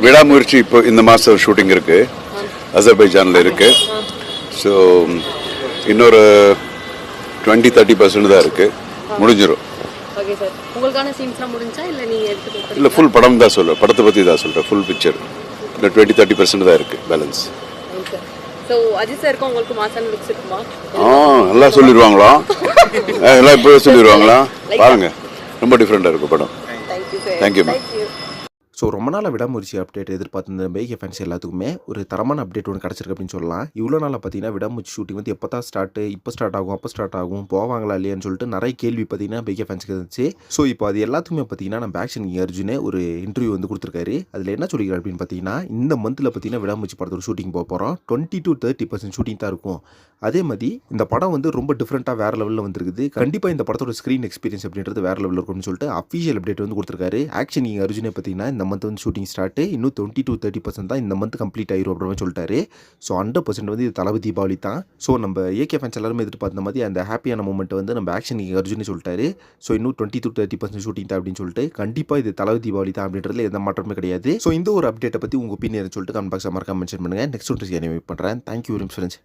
விடாமுயற்சி இப்போ இந்த மாதம் ஷூட்டிங் இருக்குது, அசர்பைஜானில் இருக்குது. ஸோ இன்னொரு 20-30% தான் இருக்குது, முடிஞ்சிடும். ஓகே சார், உங்களுக்கான சீன்ஸ்லாம் முடிஞ்சா இல்லை நீங்கள் எடுத்துக்கோங்க? இல்லை, ஃபுல் படம் தான் சொல்கிறேன், படத்தை பற்றி தான் சொல்கிறேன், ஃபுல் பிக்சர். இல்லை 20-30% தான் இருக்குது பேலன்ஸ். ஸோ அஜித் சாருக்கும் உங்களுக்கு மாசான லுக்ஸ் இருக்குமா? நல்லா சொல்லிடுவாங்களா? எல்லாம் இப்போவே சொல்லிடுவாங்களா? பாருங்கள், ரொம்ப டிஃப்ரெண்ட்டாக இருக்கும் படம். Thank you sir. Thank you ma'am. So ரொம்ப நாள் விடாமுயற்சி அப்டேட் எதிர்பார்த்து பேகே ஃபேன்ஸ் எல்லாத்துக்குமே ஒரு தரமான அப்டேட் ஒன்று கிடச்சிருக்கு அப்படின்னு சொல்லலாம். இவ்வளோ நாளில் பார்த்தீங்கன்னா விடாமுயற்சி ஷூட்டிங் வந்து எப்போ தான் இப்போ ஸ்டார்ட் ஆகும், அப்போ ஸ்டார்ட் ஆகும், போவாங்களா இல்லையான்னு சொல்லிட்டு நிறைய கேள்வி பார்த்தீங்கன்னா பேகே ஃபேன்ஸுக்கு இருந்துச்சு. ஸோ இப்போ அது எல்லாத்துக்குமே பார்த்தீங்கன்னா நம்ம ஆக்ஷன் கிங் அர்ஜுனே ஒரு இன்டர்வியூ வந்து கொடுத்துருக்காரு. அதில் என்ன சொல்லிக்கிறார் அப்படின்னு பார்த்தீங்கன்னா, இந்த மந்தில் பார்த்தீங்கன்னா விடாமுயற்சி படத்தோட ஷூட்டிங் போக போகிறோம். 20-30% ஷூட்டிங் தான் இருக்கும். அதே மாதிரி இந்த படம் வந்து ரொம்ப டிஃப்ரெண்ட்டாக வேறு லெவலில் வந்துருக்குது. கண்டிப்பாக இந்த படத்தோட ஸ்க்ரீன் எக்ஸ்பீரியன்ஸ் அப்படின்றது வேறு லெவலில் இருக்கும்னு சொல்லிட்டு அஃபீஷியல் அப்டேட் வந்து கொடுத்துருக்காரு. ஆக்ஷன் கிங் அர்ஜுனே பார்த்தீங்கன்னா இந்த மந்த் வந்து ஷூட்டிங் ஸ்டார்ட் இன்னும் 20-30% தான் இந்த மந்த் கம்ப்ளீட் ஆயிரும் அப்படின்னு சொல்லிட்டாரு. ஸோ 100% வந்து இது தளபதி தீபாவளி தான். ஸோ நம்ம ஏகே ஃபேன்ஸ் எல்லாருமே எதிர்பார்த்த மாதிரி அந்த ஹாப்பியான மூமெண்ட் வந்து நம்ம ஆக்ஷன் கிங் அர்ஜுனே சொல்லிட்டாரு. ஸோ இன்னும் 20-30% ஷூட்டிங் தான் அப்படின்னு சொல்லிட்டு கண்டிப்பாக இது தளபதி தீபாவளி தான் அப்படின்றதுல எந்த மாற்றமே கிடையாது. ஸோ இந்த ஒரு அப்டேட்டை பற்றி உங்கள் ஒப்பீனியன் சொல்லிட்டு கமெண்ட் பாக்ஸில் மறக்காம மென்ஷன் பண்ணுங்கள். நெக்ஸ்ட் ஒன்று வெயிட் பண்ணுறேன். Thank you very much friends.